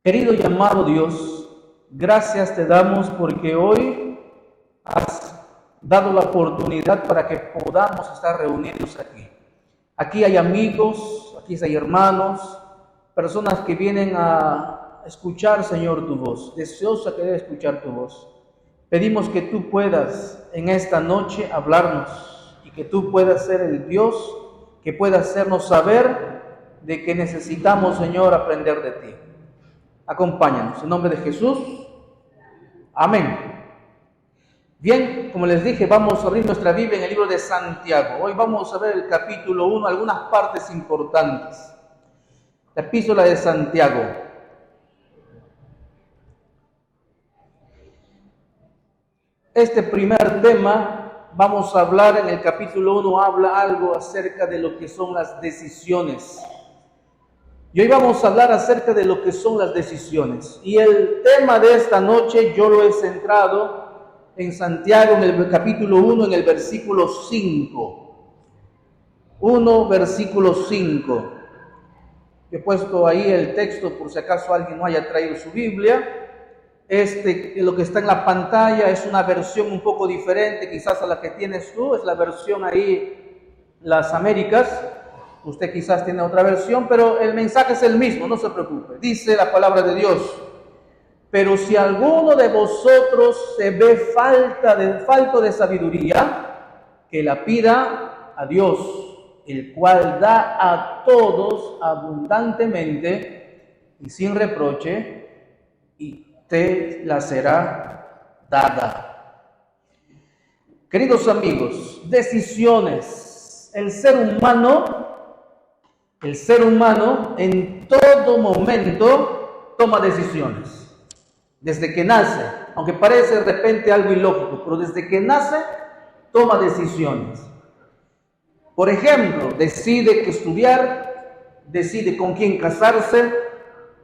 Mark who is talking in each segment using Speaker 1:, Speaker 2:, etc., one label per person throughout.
Speaker 1: Querido y amado Dios, gracias te damos porque hoy has dado la oportunidad para que podamos estar reunidos aquí. Aquí hay amigos, aquí hay hermanos, personas que vienen a escuchar, Señor, tu voz, deseosa querer escuchar tu voz. Pedimos que tú puedas en esta noche hablarnos y que tú puedas ser el Dios que pueda hacernos saber de que necesitamos, Señor, aprender de ti. Acompáñanos, en nombre de Jesús. Amén. Bien, como les dije, vamos a abrir nuestra Biblia en el libro de Santiago. Hoy vamos a ver el capítulo 1, algunas partes importantes. La epístola de Santiago. Este primer tema, vamos a hablar en el capítulo 1, habla algo acerca de lo que son las decisiones. Y hoy vamos a hablar acerca de lo que son las decisiones. Y el tema de esta noche yo lo he centrado en Santiago, en el capítulo 1, en el versículo 5. 1, versículo 5. He puesto ahí el texto por si acaso alguien no haya traído su Biblia. Lo que está en la pantalla es una versión un poco diferente quizás a la que tienes tú. Es la versión ahí, las Américas. Usted quizás tiene otra versión, pero el mensaje es el mismo, no se preocupe. Dice la palabra de Dios: pero si alguno de vosotros se ve falto de sabiduría, que la pida a Dios, el cual da a todos abundantemente y sin reproche, y te la será dada. Queridos amigos, decisiones. El ser humano en todo momento toma decisiones. Desde que nace, aunque parece de repente algo ilógico, pero desde que nace toma decisiones. Por ejemplo, decide qué estudiar, decide con quién casarse.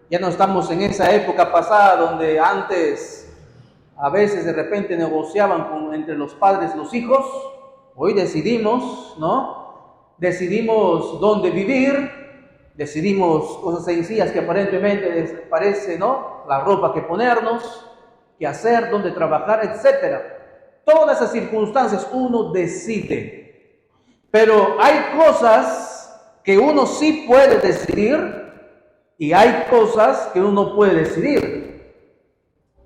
Speaker 1: Ya no estamos en esa época pasada donde antes a veces de repente negociaban entre los padres y los hijos. Hoy decidimos, ¿no? Decidimos dónde vivir, decidimos cosas sencillas que aparentemente parece, ¿no? La ropa que ponernos, qué hacer, dónde trabajar, etc. Todas esas circunstancias uno decide. Pero hay cosas que uno sí puede decidir y hay cosas que uno no puede decidir.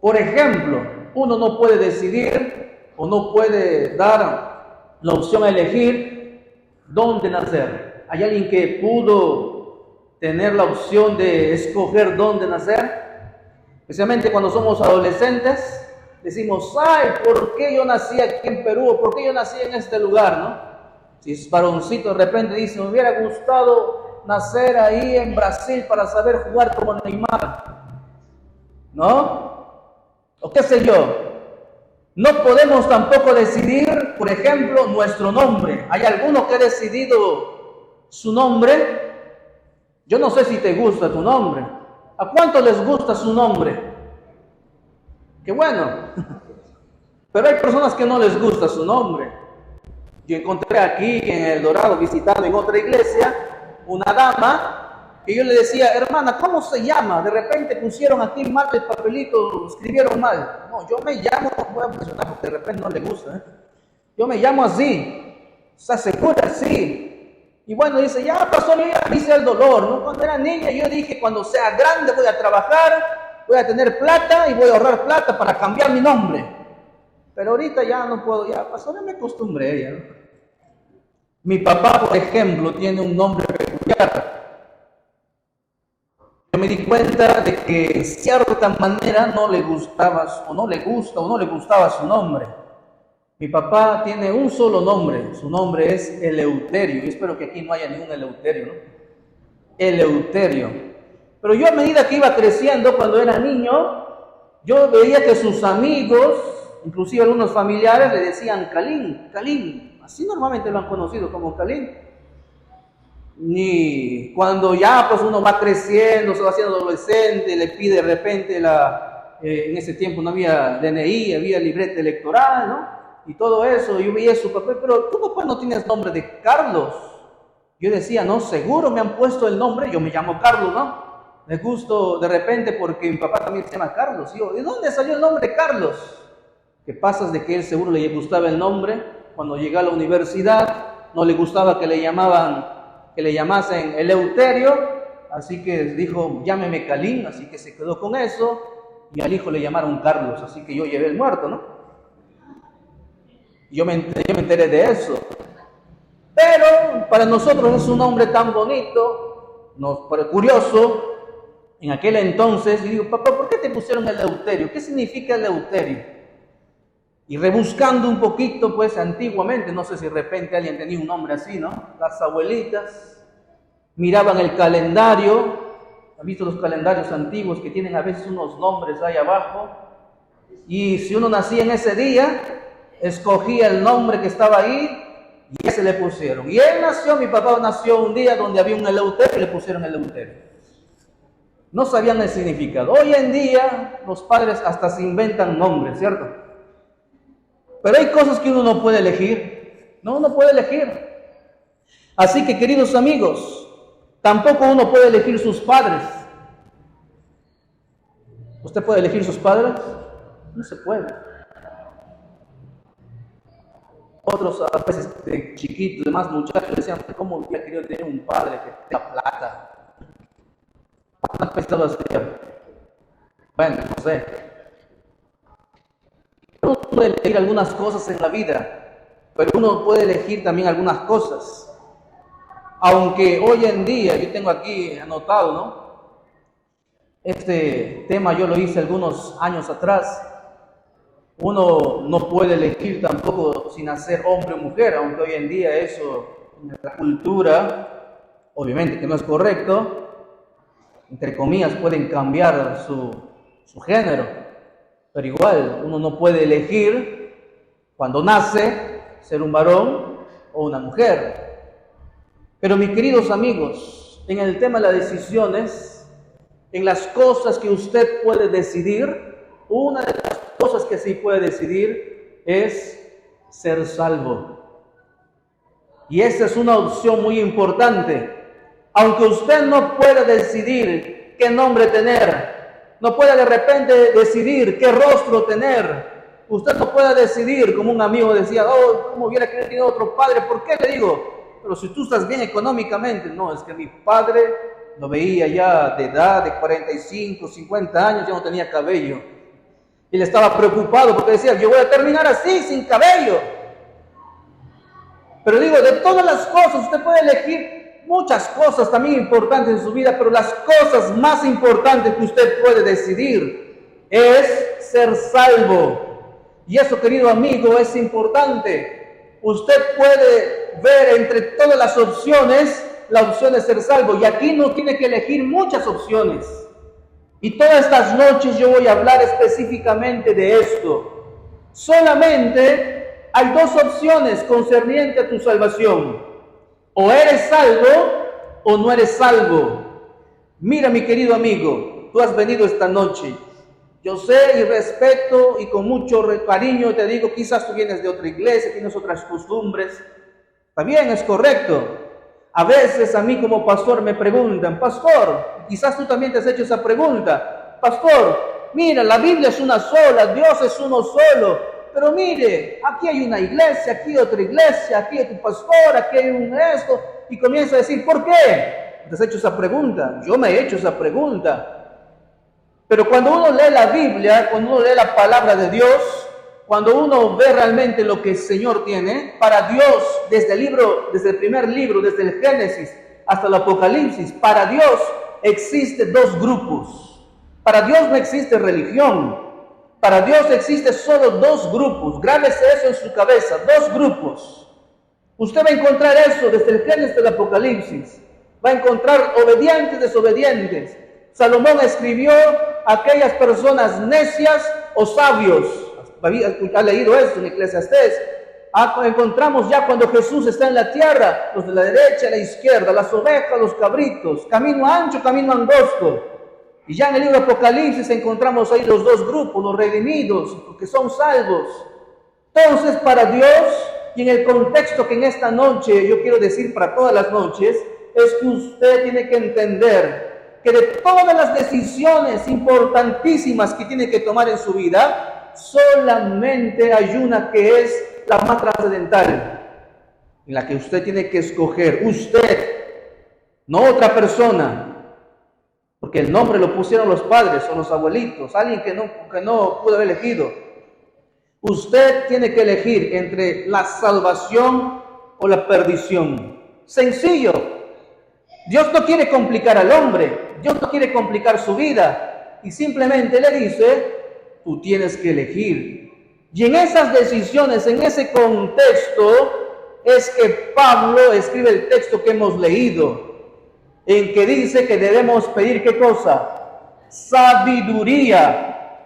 Speaker 1: Por ejemplo, uno no puede decidir o no puede dar la opción a elegir dónde nacer. ¿Hay alguien que pudo tener la opción de escoger dónde nacer? Especialmente cuando somos adolescentes, decimos: ay, ¿por qué yo nací aquí en Perú? ¿Por qué yo nací en este lugar? ¿No? Si es varoncito, de repente dice: me hubiera gustado nacer ahí en Brasil para saber jugar como Neymar, ¿no? O qué sé yo. No podemos tampoco decidir, por ejemplo, nuestro nombre. ¿Hay alguno que ha decidido su nombre? Yo no sé si te gusta tu nombre. ¿A cuántos les gusta su nombre? Qué bueno. Pero hay personas que no les gusta su nombre. Yo encontré aquí en El Dorado, visitando en otra iglesia, una dama que yo le decía: hermana, ¿cómo se llama? De repente pusieron aquí mal el papelito, escribieron mal. No, yo me llamo, voy a mencionar porque de repente no le gusta, Yo me llamo así. ¿Se asegura? Sí. Y bueno, dice: ya pasó, ya hice el dolor, ¿no? Cuando era niña yo dije: cuando sea grande voy a trabajar, voy a tener plata y voy a ahorrar plata para cambiar mi nombre. Pero ahorita ya no puedo, ya pasó, ya me acostumbré ya, ¿no? Mi papá, por ejemplo, tiene un nombre peculiar. Yo me di cuenta de que en cierta manera no le gustaba su nombre. Mi papá tiene un solo nombre, su nombre es Eleuterio. Yo espero que aquí no haya ningún Eleuterio, ¿no? Eleuterio. Pero yo a medida que iba creciendo, cuando era niño, yo veía que sus amigos, inclusive algunos familiares, le decían Calín. Así normalmente lo han conocido como Calín. Ni cuando ya pues uno va creciendo, se va haciendo adolescente, le pide de repente en ese tiempo no había DNI, había libreta electoral, ¿no? Y todo eso, yo veía su papel: pero tu papá no tienes nombre de Carlos. Yo decía: no, seguro me han puesto el nombre, yo me llamo Carlos, ¿no? Les gustó de repente porque mi papá también se llama Carlos. Y yo, ¿de dónde salió el nombre Carlos? ¿Qué pasa? Es de que él seguro le gustaba el nombre. Cuando llegó a la universidad, no le gustaba que le llamasen Eleuterio, así que dijo, llámeme Calín, así que se quedó con eso, y al hijo le llamaron Carlos, así que yo llevé el muerto, ¿no? Yo me enteré de eso. Pero para nosotros es un nombre tan bonito, curioso. En aquel entonces, y digo, papá, ¿por qué te pusieron Eleuterio? ¿Qué significa Eleuterio? Y rebuscando un poquito, pues antiguamente, no sé si de repente alguien tenía un nombre así, ¿no? Las abuelitas miraban el calendario. ¿Han visto los calendarios antiguos que tienen a veces unos nombres ahí abajo? Y si uno nacía en ese día, escogía el nombre que estaba ahí y ese le pusieron. Y él nació, mi papá nació un día donde había un Eleuterio y le pusieron Eleuterio. No sabían el significado. Hoy en día los padres hasta se inventan nombres, ¿cierto? Pero hay cosas que uno no puede elegir. No, uno puede elegir. Así que, queridos amigos, tampoco uno puede elegir sus padres. ¿Usted puede elegir sus padres? No se puede. Otros a veces de chiquitos, de más muchachos, decían, ¿cómo hubiera querido tener un padre que tenga plata? ¿Cuántas pensado así? Bueno, no sé. Uno puede elegir algunas cosas en la vida, pero uno puede elegir también algunas cosas. Aunque hoy en día, yo tengo aquí anotado, ¿no? Este tema yo lo hice algunos años atrás. Uno no puede elegir tampoco sin nacer hombre o mujer, aunque hoy en día eso, en la cultura, obviamente que no es correcto, entre comillas, pueden cambiar su género. Pero igual, uno no puede elegir cuando nace ser un varón o una mujer. Pero mis queridos amigos, en el tema de las decisiones, en las cosas que usted puede decidir, una de las cosas que sí puede decidir es ser salvo. Y esa es una opción muy importante. Aunque usted no pueda decidir qué nombre tener, no puede de repente decidir qué rostro tener. Usted no puede decidir, como un amigo decía, oh, ¿cómo hubiera querido tener otro padre? ¿Por qué? Le digo, pero si tú estás bien económicamente. No, es que mi padre lo veía ya de edad, de 45, 50 años, ya no tenía cabello. Y le estaba preocupado porque decía, yo voy a terminar así, sin cabello. Pero digo, de todas las cosas, usted puede elegir muchas cosas también importantes en su vida, pero las cosas más importantes que usted puede decidir es ser salvo. Y eso, querido amigo, es importante. Usted puede ver entre todas las opciones, la opción de ser salvo. Y aquí no tiene que elegir muchas opciones. Y todas estas noches yo voy a hablar específicamente de esto. Solamente hay dos opciones concernientes a tu salvación. O eres salvo o no eres salvo. Mira, mi querido amigo, tú has venido esta noche. Yo sé y respeto y con mucho cariño te digo, quizás tú vienes de otra iglesia, tienes otras costumbres. También es correcto. A veces a mí como pastor me preguntan, pastor, quizás tú también te has hecho esa pregunta. Pastor, mira, la Biblia es una sola, Dios es uno solo. Pero mire, aquí hay una iglesia, aquí otra iglesia, aquí hay tu pastor, aquí hay un esto. Y comienza a decir, ¿por qué? ¿Te has hecho esa pregunta? Yo me he hecho esa pregunta. Pero cuando uno lee la Biblia, cuando uno lee la palabra de Dios, cuando uno ve realmente lo que el Señor tiene, para Dios, desde el primer libro, desde el Génesis hasta el Apocalipsis, para Dios existen dos grupos. Para Dios no existe religión. Para Dios existe solo dos grupos. Grábese eso en su cabeza, dos grupos. Usted va a encontrar eso desde el Génesis hasta el Apocalipsis. Va a encontrar obedientes, desobedientes. Salomón escribió aquellas personas necias o sabios. ¿Ha leído esto en Eclesiastés? Encontramos ya cuando Jesús está en la tierra, los de la derecha y la izquierda, las ovejas, los cabritos, camino ancho, camino angosto. Y ya en el libro de Apocalipsis encontramos ahí los dos grupos, los redimidos, los que son salvos. Entonces, para Dios, y en el contexto que en esta noche yo quiero decir para todas las noches, es que usted tiene que entender que de todas las decisiones importantísimas que tiene que tomar en su vida, solamente hay una que es la más trascendental, en la que usted tiene que escoger, usted, no otra persona, porque el nombre lo pusieron los padres o los abuelitos, alguien que no pudo haber elegido. Usted tiene que elegir entre la salvación o la perdición. Sencillo. Dios no quiere complicar al hombre, Dios no quiere complicar su vida, y simplemente le dice, tú tienes que elegir. Y en esas decisiones, en ese contexto, es que Pablo escribe el texto que hemos leído, en que dice que debemos pedir, ¿qué cosa? Sabiduría.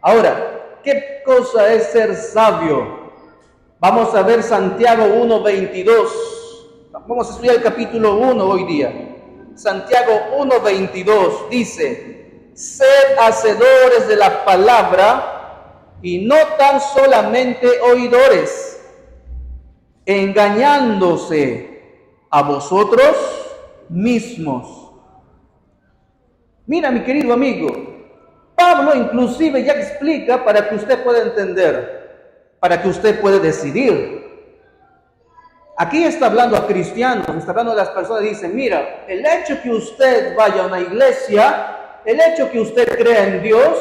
Speaker 1: Ahora, ¿qué cosa es ser sabio? Vamos a ver Santiago 1:22. Vamos a estudiar el capítulo 1 hoy día. Santiago 1:22 dice, sed hacedores de la palabra y no tan solamente oidores, engañándose a vosotros mismos. Mira, mi querido amigo, Pablo inclusive ya explica para que usted pueda entender, para que usted pueda decidir. Aquí está hablando a cristianos, está hablando a las personas, dice, mira, el hecho que usted vaya a una iglesia, el hecho que usted crea en Dios,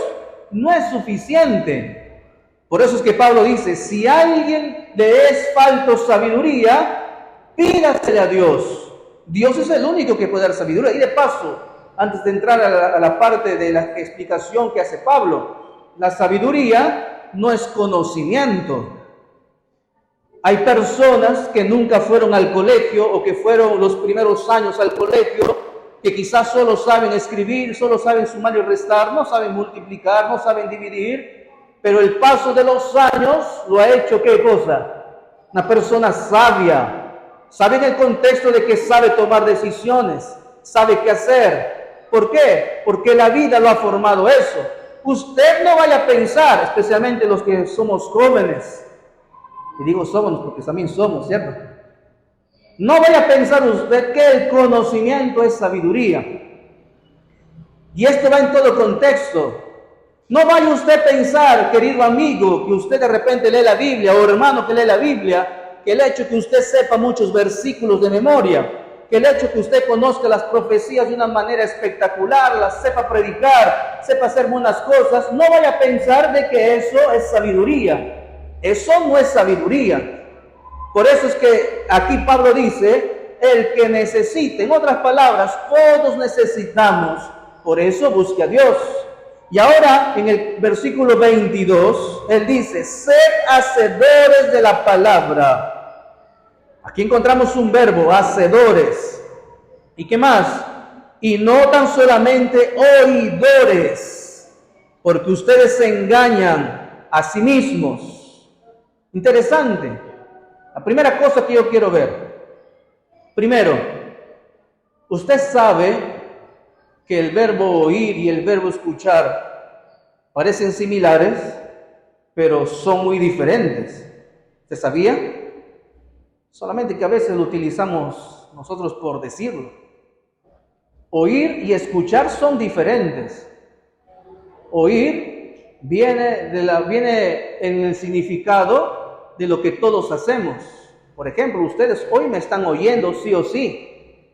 Speaker 1: no es suficiente. Por eso es que Pablo dice, si a alguien le es falta sabiduría, pídasele a Dios. Dios es el único que puede dar sabiduría. Y de paso, antes de entrar a la parte de la explicación que hace Pablo, la sabiduría no es conocimiento. Hay personas que nunca fueron al colegio o que fueron los primeros años al colegio, que quizás solo saben escribir, solo saben sumar y restar, no saben multiplicar, no saben dividir, pero el paso de los años lo ha hecho, ¿qué cosa? Una persona sabia. Sabe en el contexto de que sabe tomar decisiones, sabe qué hacer. ¿Por qué? Porque la vida lo ha formado eso. Usted no vaya a pensar, especialmente los que somos jóvenes, y digo somos porque también somos, ¿cierto? No vaya a pensar usted que el conocimiento es sabiduría. Y esto va en todo contexto. No vaya usted a pensar, querido amigo, que usted de repente lee la Biblia, o hermano que lee la Biblia, que el hecho que usted sepa muchos versículos de memoria, que el hecho que usted conozca las profecías de una manera espectacular, las sepa predicar, sepa hacer buenas cosas, no vaya a pensar de que eso es sabiduría. Eso no es sabiduría. Por eso es que aquí Pablo dice, el que necesite, en otras palabras, todos necesitamos, por eso busque a Dios. Y ahora en el versículo 22, él dice, sed hacedores de la palabra. Aquí encontramos un verbo, hacedores. ¿Y qué más? Y no tan solamente oidores, porque ustedes se engañan a sí mismos. Interesante. La primera cosa que yo quiero ver. Primero, usted sabe que el verbo oír y el verbo escuchar parecen similares, pero son muy diferentes. ¿Usted sabía? Solamente que a veces lo utilizamos nosotros por decirlo. Oír y escuchar son diferentes. Oír viene en el significado de lo que todos hacemos. Por ejemplo, ustedes hoy me están oyendo sí o sí.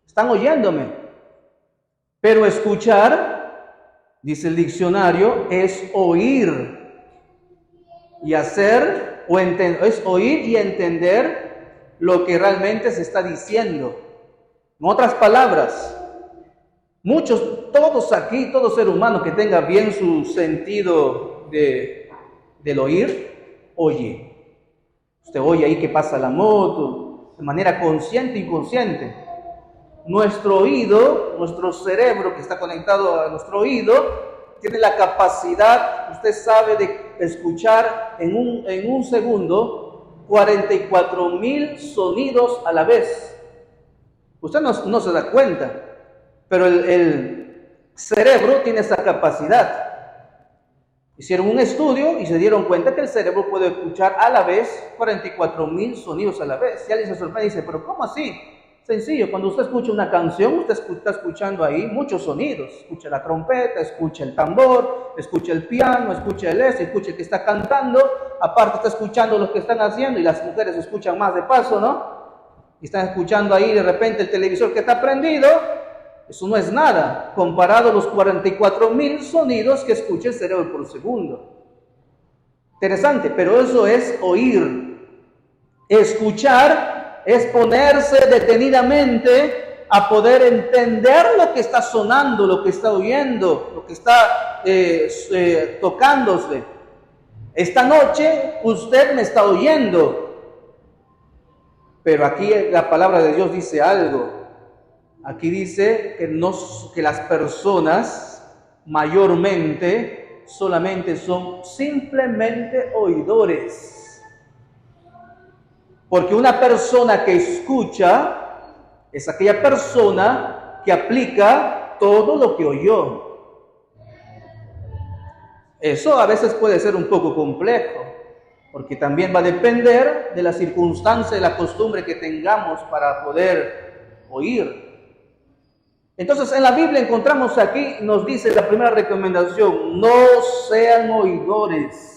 Speaker 1: Están oyéndome. Pero escuchar, dice el diccionario, es oír y hacer, es oír y entender lo que realmente se está diciendo. En otras palabras, todos aquí, todo ser humano que tenga bien su sentido del oír, oye. Usted oye ahí que pasa la moto, de manera consciente e inconsciente. Nuestro oído, nuestro cerebro que está conectado a nuestro oído, tiene la capacidad, usted sabe, de escuchar en un segundo 44,000 sonidos a la vez. Usted no se da cuenta, pero el cerebro tiene esa capacidad. Hicieron un estudio y se dieron cuenta que el cerebro puede escuchar a la vez 44,000 sonidos a la vez. Y alguien se sorprende y dice, ¿pero cómo así? Sencillo, cuando usted escucha una canción, usted está escuchando ahí muchos sonidos. Escucha la trompeta, escucha el tambor, escucha el piano, escucha escucha el que está cantando. Aparte está escuchando lo que están haciendo y las mujeres escuchan más de paso, ¿no? Y están escuchando ahí de repente el televisor que está prendido. Eso no es nada comparado a los 44,000 sonidos que escucha el cerebro por segundo. Interesante, pero eso es oír. Escuchar es ponerse detenidamente a poder entender lo que está sonando, lo que está oyendo, lo que está tocándose. Esta noche usted me está oyendo, pero aquí la palabra de Dios dice algo. Aquí dice que las personas mayormente solamente son simplemente oidores. Porque una persona que escucha es aquella persona que aplica todo lo que oyó. Eso a veces puede ser un poco complejo, porque también va a depender de la circunstancia y la costumbre que tengamos para poder oír. Entonces en la Biblia encontramos aquí, nos dice la primera recomendación, no sean oidores.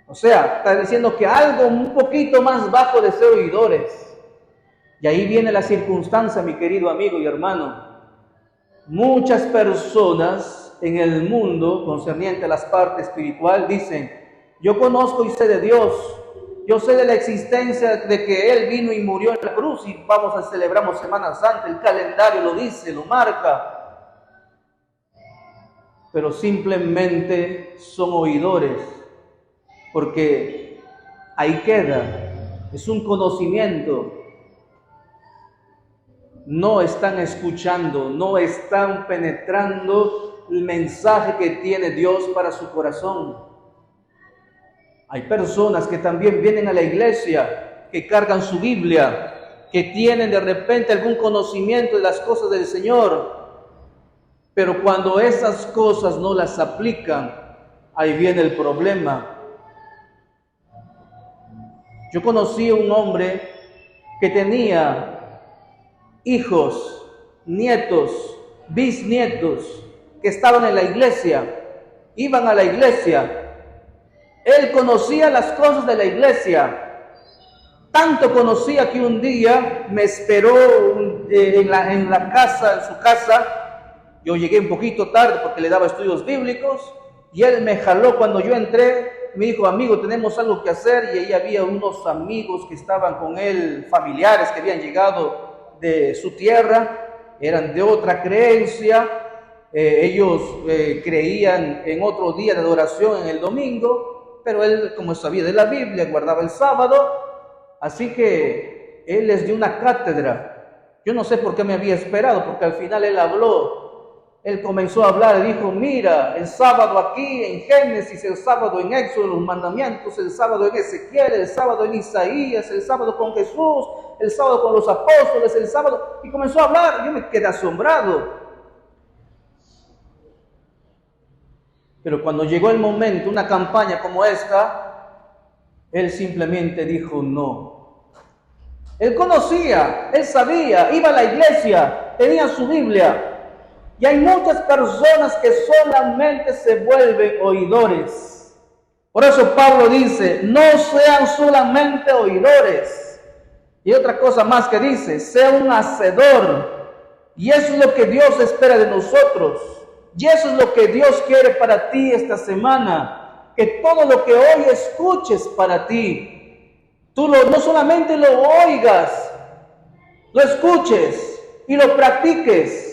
Speaker 1: O sea, está diciendo que algo un poquito más bajo de ser oidores. Y ahí viene la circunstancia, mi querido amigo y hermano. Muchas personas en el mundo, concerniente a las partes espiritual, dicen, yo conozco y sé de Dios, yo sé de la existencia de que Él vino y murió en la cruz y vamos a celebramos Semana Santa, el calendario lo dice, lo marca. Pero simplemente son oidores. Porque ahí queda, es un conocimiento. No están escuchando, no están penetrando el mensaje que tiene Dios para su corazón. Hay personas que también vienen a la iglesia, que cargan su Biblia, que tienen de repente algún conocimiento de las cosas del Señor, pero cuando esas cosas no las aplican, ahí viene el problema. Yo conocí a un hombre que tenía hijos, nietos, bisnietos que estaban en la iglesia, iban a la iglesia. Él conocía las cosas de la iglesia. Tanto conocía que un día me esperó en la casa, en su casa. Yo llegué un poquito tarde porque le daba estudios bíblicos y él me jaló cuando yo entré. Me dijo, amigo, tenemos algo que hacer, y ahí había unos amigos que estaban con él, familiares que habían llegado de su tierra, eran de otra creencia, ellos creían en otro día de adoración en el domingo, pero él, como sabía de la Biblia, guardaba el sábado, así que él les dio una cátedra. Yo no sé por qué me había esperado, porque al final él habló. Él comenzó a hablar y dijo, mira, el sábado aquí en Génesis, el sábado en Éxodo, los mandamientos, el sábado en Ezequiel, el sábado en Isaías, el sábado con Jesús, el sábado con los apóstoles, el sábado... Y comenzó a hablar, yo me quedé asombrado. Pero cuando llegó el momento, una campaña como esta, él simplemente dijo no. Él conocía, él sabía, iba a la iglesia, tenía su Biblia. Y hay muchas personas que solamente se vuelven oidores. Por eso Pablo dice, no sean solamente oidores. Y otra cosa más que dice, sea un hacedor. Y eso es lo que Dios espera de nosotros. Y eso es lo que Dios quiere para ti esta semana. Que todo lo que hoy escuches para ti, tú no solamente lo oigas, lo escuches y lo practiques.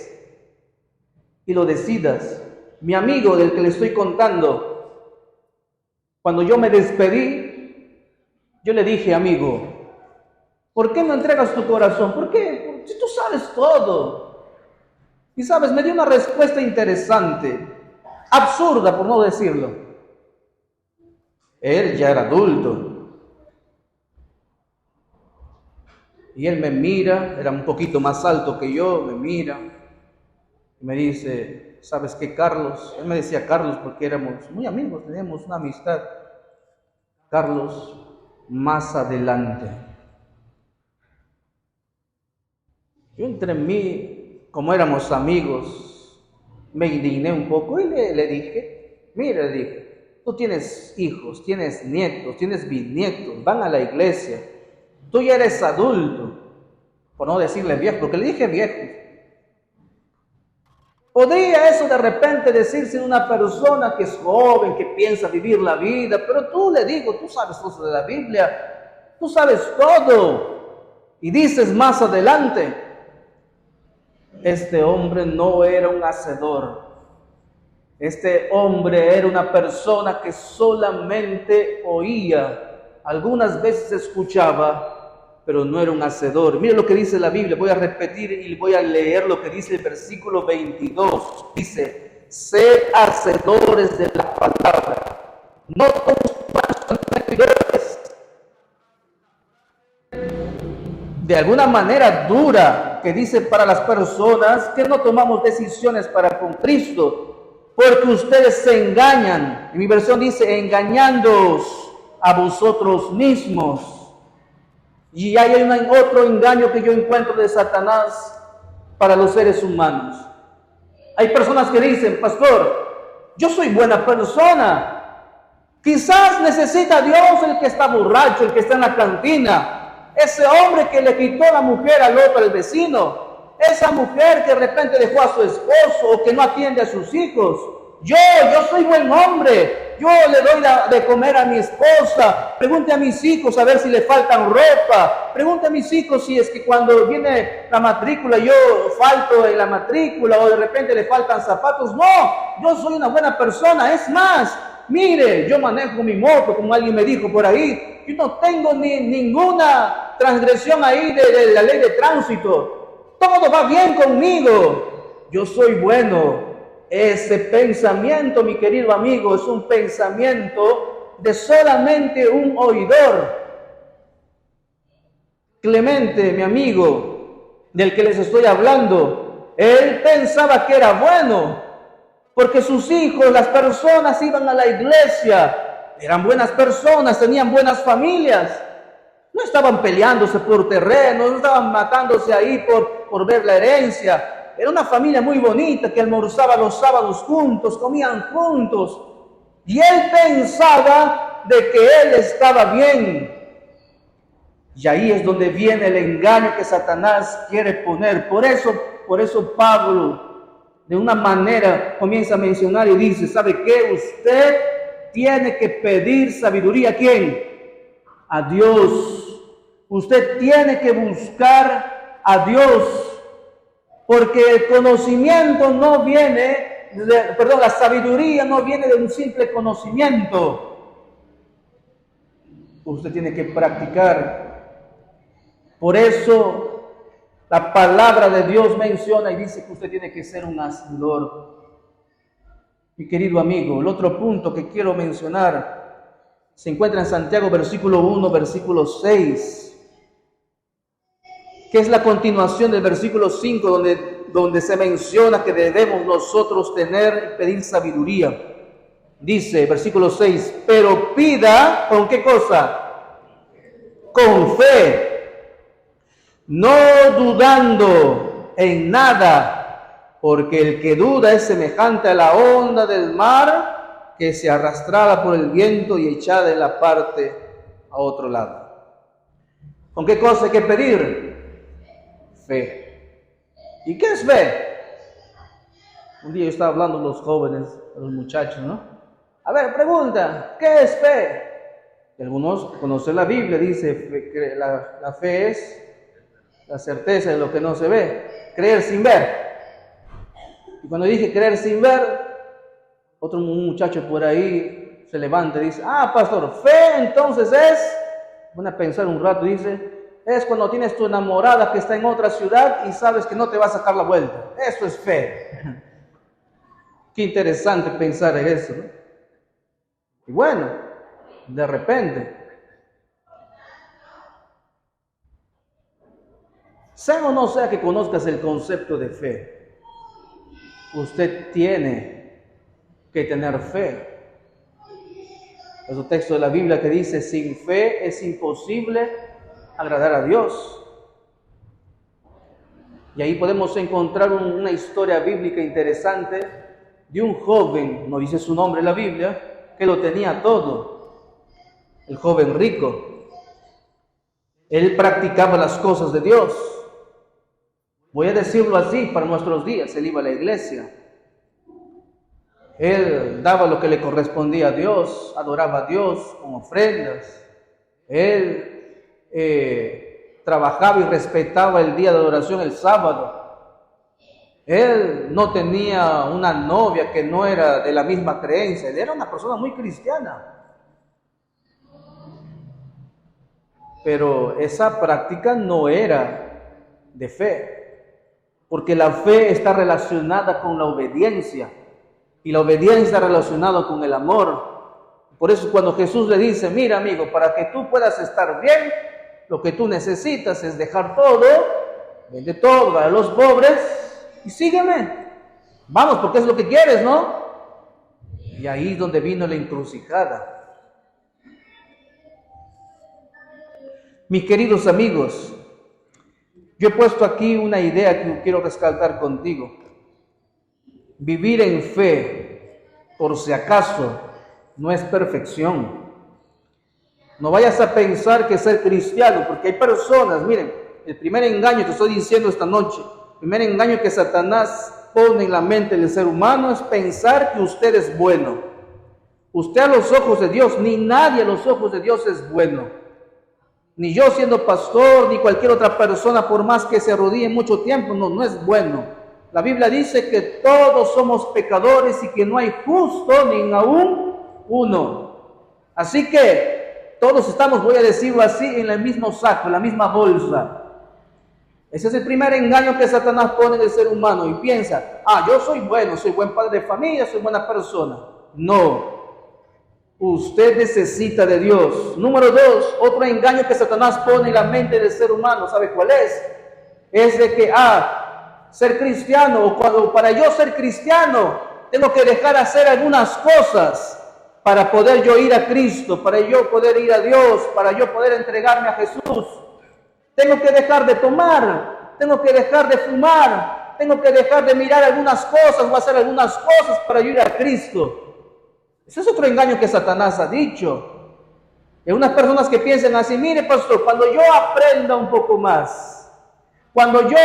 Speaker 1: Y lo decidas. Mi amigo del que le estoy contando, cuando yo me despedí, yo le dije, amigo, ¿por qué no entregas tu corazón? ¿Por qué? Porque tú sabes todo. Y sabes, me dio una respuesta interesante, absurda por no decirlo. Él ya era adulto. Y él me mira, era un poquito más alto que yo, me mira. Y me dice, ¿sabes qué, Carlos? Él me decía Carlos porque éramos muy amigos, teníamos una amistad. Carlos, más adelante. Yo entre mí, como éramos amigos, me indigné un poco y le dije, mira, le dije, tú tienes hijos, tienes nietos, tienes bisnietos, van a la iglesia, tú ya eres adulto, por no decirle viejo, porque le dije viejo. ¿Podría eso de repente decirse de una persona que es joven, que piensa vivir la vida? Pero tú le digo, tú sabes cosas de la Biblia, tú sabes todo. Y dices más adelante, este hombre no era un hacedor. Este hombre era una persona que solamente oía, algunas veces escuchaba, pero no era un hacedor. Mire lo que dice la Biblia, voy a repetir y voy a leer lo que dice el versículo 22. Dice, sed hacedores de la palabra, no consumidores. De alguna manera dura, que dice para las personas que no tomamos decisiones para con Cristo, porque ustedes se engañan. En mi versión dice, engañándoos a vosotros mismos. Y hay otro engaño que yo encuentro de Satanás para los seres humanos. Hay personas que dicen, pastor, yo soy buena persona. Quizás necesita a Dios el que está borracho, el que está en la cantina, ese hombre que le quitó la mujer al otro, al vecino, esa mujer que de repente dejó a su esposo o que no atiende a sus hijos. Yo soy buen hombre, yo le doy de comer a mi esposa, pregunte a mis hijos a ver si le faltan ropa, pregunte a mis hijos si es que cuando viene la matrícula yo falto en la matrícula o de repente le faltan zapatos. No, yo soy una buena persona, es más, mire, yo manejo mi moto, como alguien me dijo por ahí, yo no tengo ninguna transgresión ahí de la ley de tránsito, todo va bien conmigo, yo soy bueno. Ese pensamiento, mi querido amigo, es un pensamiento de solamente un oidor. Clemente, mi amigo, del que les estoy hablando, él pensaba que era bueno, porque sus hijos, las personas iban a la iglesia, eran buenas personas, tenían buenas familias, no estaban peleándose por terreno, no estaban matándose ahí por ver la herencia. Era una familia muy bonita que almorzaba los sábados juntos, comían juntos. Y él pensaba de que él estaba bien. Y ahí es donde viene el engaño que Satanás quiere poner. Por eso Pablo, de una manera, comienza a mencionar y dice, ¿sabe qué? Usted tiene que pedir sabiduría. ¿A quién? A Dios. Usted tiene que buscar a Dios. Porque el conocimiento no viene, la sabiduría no viene de un simple conocimiento. Usted tiene que practicar. Por eso la palabra de Dios menciona y dice que usted tiene que ser un hacedor. Mi querido amigo, el otro punto que quiero mencionar se encuentra en Santiago versículo 1, versículo 6. Que es la continuación del versículo 5, donde se menciona que debemos nosotros tener y pedir sabiduría. Dice, versículo 6, pero pida, ¿con qué cosa? Con fe, no dudando en nada, porque el que duda es semejante a la onda del mar que se arrastraba por el viento y echada de la parte a otro lado. ¿Con qué cosa hay que pedir? Fe. ¿Y qué es fe? Un día yo estaba hablando a los jóvenes, a los muchachos, ¿no? A ver, pregunta, ¿qué es fe? Y algunos conocen la Biblia, dice que la fe es la certeza de lo que no se ve, creer sin ver. Y cuando dije creer sin ver, otro muchacho por ahí se levanta y dice, pastor, fe entonces es, van a pensar un rato, dice, es cuando tienes tu enamorada que está en otra ciudad y sabes que no te va a sacar la vuelta. Eso es fe. Qué interesante pensar en eso, ¿no? Y bueno, de repente, sea o no sea que conozcas el concepto de fe, usted tiene que tener fe. Es un texto de la Biblia que dice, sin fe es imposible agradar a Dios. Y ahí podemos encontrar una historia bíblica interesante de un joven, no dice su nombre en la Biblia, que lo tenía todo, el joven rico. Él practicaba las cosas de Dios. Voy a decirlo así para nuestros días, él iba a la iglesia. Él daba lo que le correspondía a Dios, adoraba a Dios con ofrendas. Él trabajaba y respetaba el día de adoración, el sábado. Él no tenía una novia que no era de la misma creencia. Él era una persona muy cristiana. Pero esa práctica no era de fe, porque la fe está relacionada con la obediencia, y la obediencia está relacionada con el amor. Por eso cuando Jesús le dice, mira amigo, para que tú puedas estar bien, lo que tú necesitas es dejar todo, vende todo a los pobres y sígueme. Vamos, porque es lo que quieres, ¿no? Y ahí es donde vino la encrucijada. Mis queridos amigos, yo he puesto aquí una idea que quiero rescatar contigo. Vivir en fe, por si acaso, no es perfección. No vayas a pensar que ser cristiano, porque hay personas, miren, el primer engaño que estoy diciendo esta noche, el primer engaño que Satanás pone en la mente del ser humano es pensar que usted es bueno. Usted a los ojos de Dios, ni nadie a los ojos de Dios es bueno. Ni yo siendo pastor, ni cualquier otra persona, por más que se arrodille mucho tiempo, no es bueno. La Biblia dice que todos somos pecadores y que no hay justo ni aún uno. Así que todos estamos, voy a decirlo así, en el mismo saco, en la misma bolsa. Ese es el primer engaño que Satanás pone en el ser humano y piensa, yo soy bueno, soy buen padre de familia, soy buena persona. No. Usted necesita de Dios. Número 2, otro engaño que Satanás pone en la mente del ser humano, ¿sabe cuál es? Es de que, ser cristiano, o cuando para yo ser cristiano, tengo que dejar de hacer algunas cosas para poder yo ir a Cristo, para yo poder ir a Dios, para yo poder entregarme a Jesús. Tengo que dejar de tomar, tengo que dejar de fumar, tengo que dejar de mirar algunas cosas o hacer algunas cosas para yo ir a Cristo. Ese es otro engaño que Satanás ha dicho. Hay unas personas que piensan así, mire pastor, cuando yo aprenda un poco más, cuando yo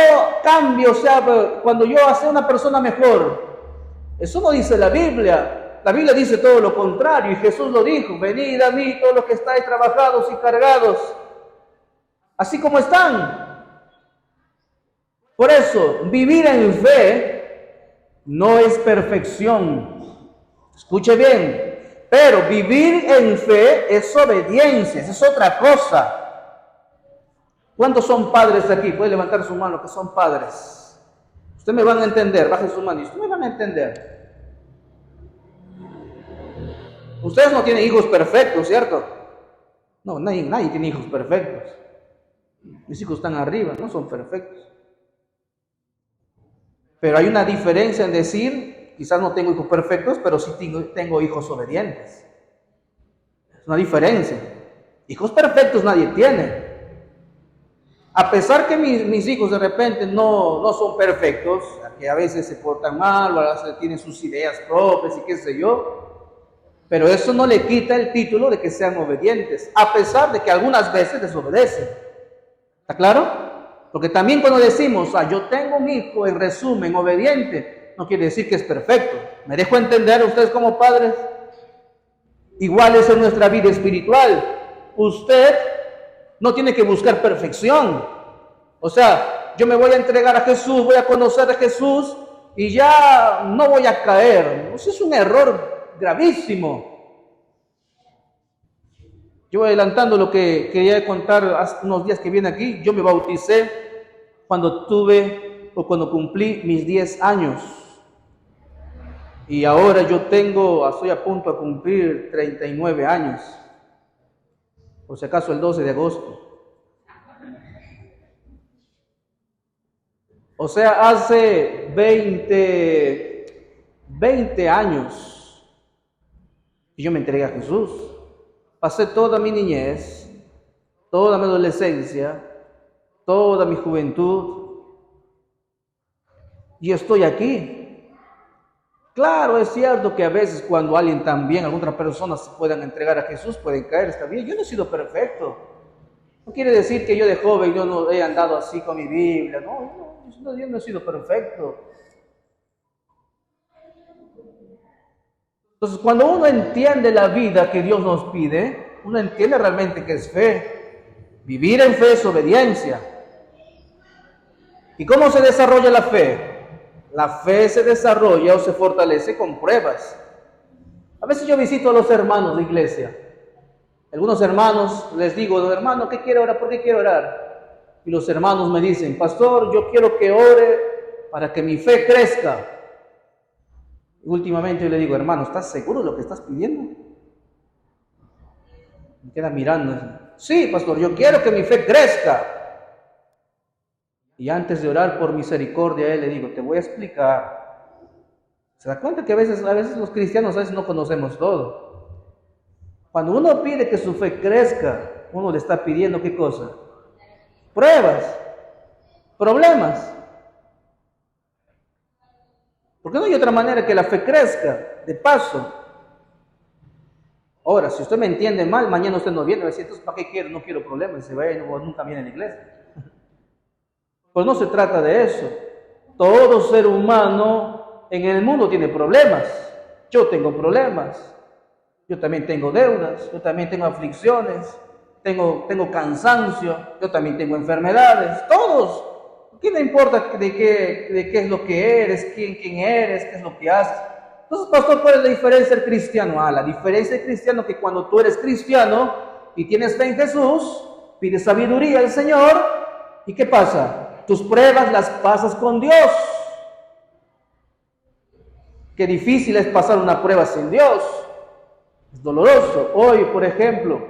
Speaker 1: cambie, o sea, cuando yo sea una persona mejor. Eso no dice la Biblia. La Biblia dice todo lo contrario, y Jesús lo dijo, venid a mí todos los que estáis trabajados y cargados, así como están. Por eso, vivir en fe no es perfección. Escuche bien, pero vivir en fe es obediencia, es otra cosa. ¿Cuántos son padres aquí? Puede levantar su mano que son padres. Ustedes me van a entender, bajen su mano y ustedes me van a entender. Ustedes no tienen hijos perfectos, ¿cierto? No, nadie tiene hijos perfectos. Mis hijos están arriba, no son perfectos. Pero hay una diferencia en decir, quizás no tengo hijos perfectos, pero sí tengo hijos obedientes. Es una diferencia. Hijos perfectos nadie tiene. A pesar que mis hijos de repente no son perfectos, que a veces se portan mal, o a veces tienen sus ideas propias y qué sé yo, pero eso no le quita el título de que sean obedientes, a pesar de que algunas veces desobedecen. ¿Está claro? Porque también cuando decimos, yo tengo un hijo, en resumen, obediente, no quiere decir que es perfecto. ¿Me dejo entender a ustedes como padres? Igual es en nuestra vida espiritual. Usted no tiene que buscar perfección. O sea, yo me voy a entregar a Jesús, voy a conocer a Jesús y ya no voy a caer. Eso es un error gravísimo. Yo voy adelantando lo que quería contar hace unos días que viene aquí. Yo me bauticé cuando cumplí mis 10 años. Y ahora estoy a punto de cumplir 39 años. Por si acaso el 12 de agosto. O sea, hace 20 años que yo me entregué a Jesús. Pasé toda mi niñez, toda mi adolescencia, toda mi juventud y estoy aquí. Claro, es cierto que a veces cuando alguien también, alguna otra persona se puedan entregar a Jesús, pueden caer, está bien. Yo no he sido perfecto. No quiere decir que yo de joven yo no he andado así con mi Biblia. Yo no he sido perfecto. Entonces, cuando uno entiende la vida que Dios nos pide, uno entiende realmente que es fe. Vivir en fe es obediencia. ¿Y cómo se desarrolla la fe? La fe se desarrolla o se fortalece con pruebas. A veces yo visito a los hermanos de iglesia. Algunos hermanos les digo, hermano, ¿qué quiere orar? ¿Por qué quiere orar? Y los hermanos me dicen, pastor, yo quiero que ore para que mi fe crezca. Y últimamente yo le digo, hermano, ¿estás seguro de lo que estás pidiendo? Me queda mirando. Sí, pastor, yo quiero que mi fe crezca. Y antes de orar por misericordia a él, le digo, te voy a explicar. ¿Se da cuenta que a veces los cristianos no conocemos todo? Cuando uno pide que su fe crezca, uno le está pidiendo ¿qué cosa? Pruebas, problemas. Porque no hay otra manera que la fe crezca, de paso. Ahora, si usted me entiende mal, mañana usted no viene, va a decir, entonces, ¿para qué quiero? No quiero problemas, se vaya y nunca viene a la iglesia. Pues no se trata de eso. Todo ser humano en el mundo tiene problemas. Yo tengo problemas. Yo también tengo deudas. Yo también tengo aflicciones. Tengo cansancio. Yo también tengo enfermedades. Todos. ¿Qué le importa de qué es lo que eres? ¿Quién eres? ¿Qué es lo que haces? Entonces, pastor, ¿cuál es la diferencia del cristiano? La diferencia del cristiano es que cuando tú eres cristiano y tienes fe en Jesús, pides sabiduría al Señor. ¿Y qué pasa? Tus pruebas las pasas con Dios. Qué difícil es pasar una prueba sin Dios. Es doloroso. Hoy, por ejemplo,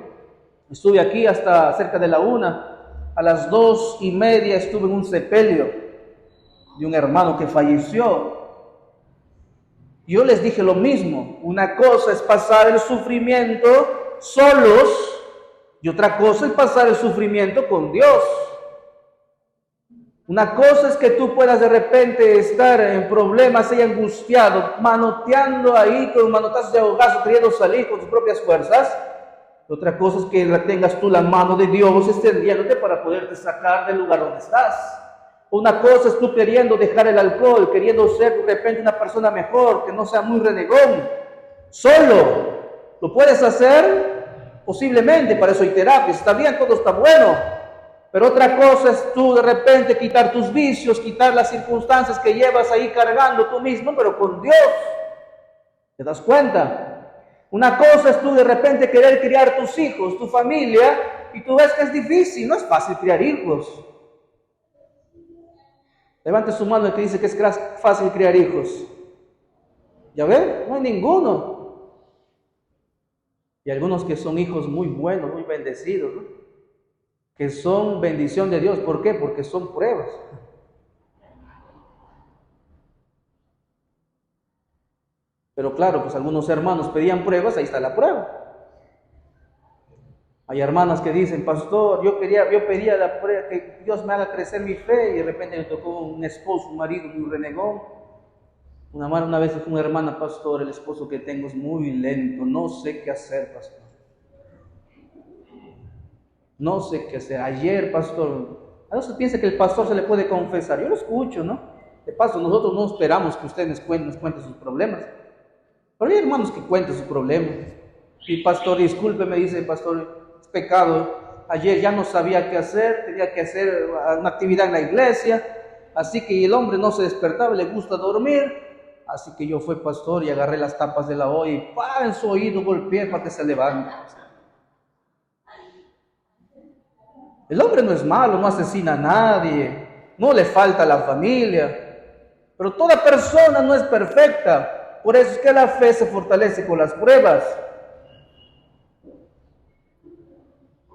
Speaker 1: estuve aquí hasta cerca de la 1. A las 2:30 estuve en un sepelio de un hermano que falleció. Yo les dije lo mismo. Una cosa es pasar el sufrimiento solos y otra cosa es pasar el sufrimiento con Dios. Una cosa es que tú puedas de repente estar en problemas y angustiado, manoteando ahí con manotazos de ahogazo, queriendo salir con tus propias fuerzas. Otra cosa es que tengas tú la mano de Dios extendiéndote para poderte sacar del lugar donde estás. Una cosa es tú queriendo dejar el alcohol, queriendo ser de repente una persona mejor, que no sea muy renegón. Solo lo puedes hacer posiblemente, para eso hay terapias, está bien, todo está bueno. Pero otra cosa es tú de repente quitar tus vicios, quitar las circunstancias que llevas ahí cargando tú mismo, pero con Dios. ¿Te das cuenta? Una cosa es tú de repente querer criar tus hijos, tu familia, y tú ves que es difícil, no es fácil criar hijos. Levante su mano el que dice que es fácil criar hijos. ¿Ya ven? No hay ninguno. Y algunos que son hijos muy buenos, muy bendecidos, ¿no? Que son bendición de Dios. ¿Por qué? Porque son pruebas. Pero claro, pues algunos hermanos pedían pruebas, ahí está la prueba. Hay hermanas que dicen, pastor, yo pedía la prueba, que Dios me haga crecer mi fe, y de repente me tocó un esposo, un marido muy renegón. Una vez dijo una hermana, pastor, el esposo que tengo es muy lento, no sé qué hacer, pastor. No sé qué hacer. Ayer, pastor, a veces piensa que el pastor se le puede confesar. Yo lo escucho, ¿no? De paso, nosotros no esperamos que usted nos cuente sus problemas. Pero hay hermanos que cuentan sus problemas. Y pastor, disculpe, me dice, pastor, es pecado. Ayer ya no sabía qué hacer, tenía que hacer una actividad en la iglesia. Así que el hombre no se despertaba, le gusta dormir. Así que yo fui pastor y agarré las tapas de la olla y en su oído golpeé para que se levante. El hombre no es malo, no asesina a nadie, no le falta a la familia, pero toda persona no es perfecta. Por eso es que la fe se fortalece con las pruebas.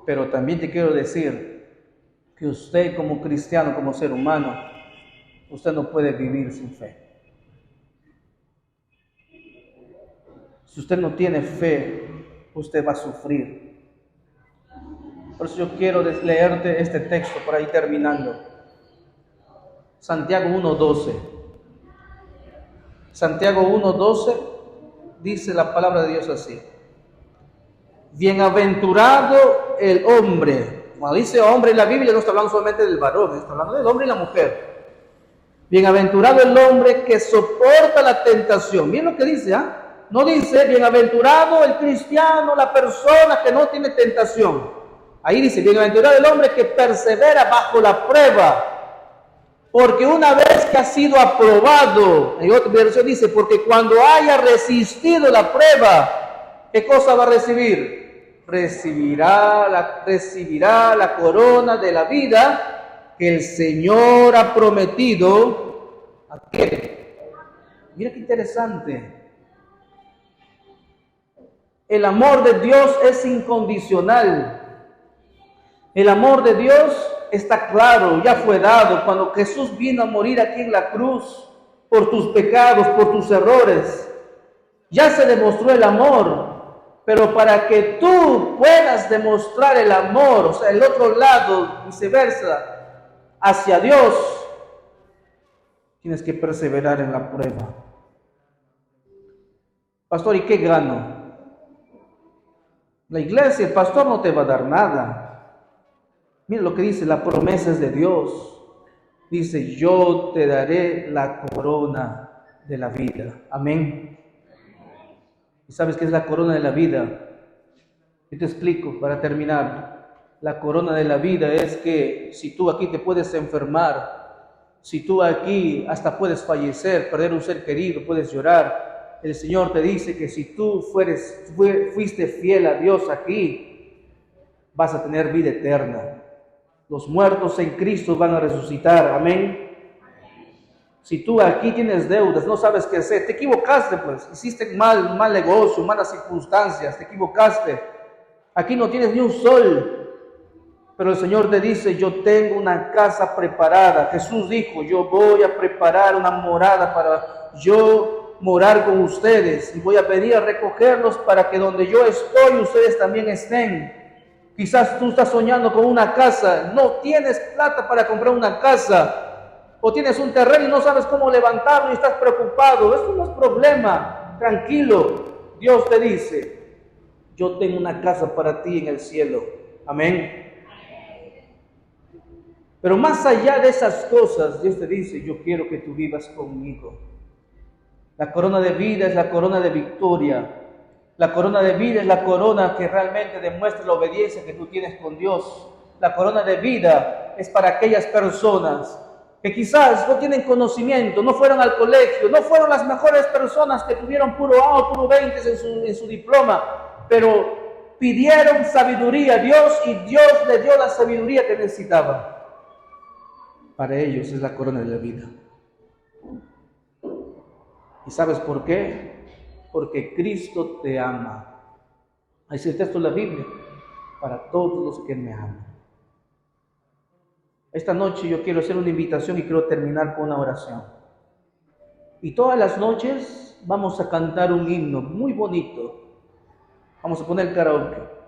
Speaker 1: Pero también te quiero decir que usted como cristiano, como ser humano, usted no puede vivir sin fe. Si usted no tiene fe, usted va a sufrir. Por eso yo quiero leerte este texto para ir terminando. Santiago 1:12. Santiago 1:12 dice la palabra de Dios así: bienaventurado el hombre. Cuando dice hombre en la Biblia no está hablando solamente del varón, está hablando del hombre y la mujer. Bienaventurado el hombre que soporta la tentación. Miren lo que dice, ¿ah? No dice bienaventurado el cristiano, la persona que no tiene tentación. Ahí dice bienaventurado el hombre que persevera bajo la prueba. Porque una vez que ha sido aprobado, en otra versión dice, porque cuando haya resistido la prueba, ¿qué cosa va a recibir? Recibirá la corona de la vida que el Señor ha prometido a quién. Mira qué interesante. El amor de Dios es incondicional. El amor de Dios está claro, ya fue dado cuando Jesús vino a morir aquí en la cruz por tus pecados, por tus errores. Ya se demostró el amor, pero para que tú puedas demostrar el amor, o sea, el otro lado, viceversa, hacia Dios, tienes que perseverar en la prueba. Pastor, ¿y qué gano? La iglesia, el pastor no te va a dar nada. Mira lo que dice, la promesa es de Dios. Dice, yo te daré la corona de la vida. Amén. ¿Y sabes qué es la corona de la vida? Yo te explico para terminar. La corona de la vida es que si tú aquí te puedes enfermar, si tú aquí hasta puedes fallecer, perder un ser querido, puedes llorar, el Señor te dice que si tú fuiste fiel a Dios aquí, vas a tener vida eterna. Los muertos en Cristo van a resucitar. Amén. Si tú aquí tienes deudas, no sabes qué hacer, te equivocaste pues, hiciste mal negocio, malas circunstancias, te equivocaste. Aquí no tienes ni un sol. Pero el Señor te dice, yo tengo una casa preparada. Jesús dijo, yo voy a preparar una morada para yo morar con ustedes. Y voy a venir a recogerlos para que donde yo estoy, ustedes también estén. Quizás tú estás soñando con una casa, no tienes plata para comprar una casa. O tienes un terreno y no sabes cómo levantarlo y estás preocupado. Eso no es problema, tranquilo. Dios te dice, yo tengo una casa para ti en el cielo. Amén. Pero más allá de esas cosas, Dios te dice, yo quiero que tú vivas conmigo. La corona de vida es la corona de victoria. La corona de vida es la corona que realmente demuestra la obediencia que tú tienes con Dios. La corona de vida es para aquellas personas que quizás no tienen conocimiento, no fueron al colegio, no fueron las mejores personas que tuvieron puro A o puro 20 en su diploma, pero pidieron sabiduría a Dios y Dios le dio la sabiduría que necesitaban. Para ellos es la corona de la vida. ¿Y sabes por qué? Porque Cristo te ama. Ahí dice el texto de la Biblia, para todos los que me aman. Esta noche yo quiero hacer una invitación y quiero terminar con una oración. Y todas las noches vamos a cantar un himno muy bonito. Vamos a poner karaoke.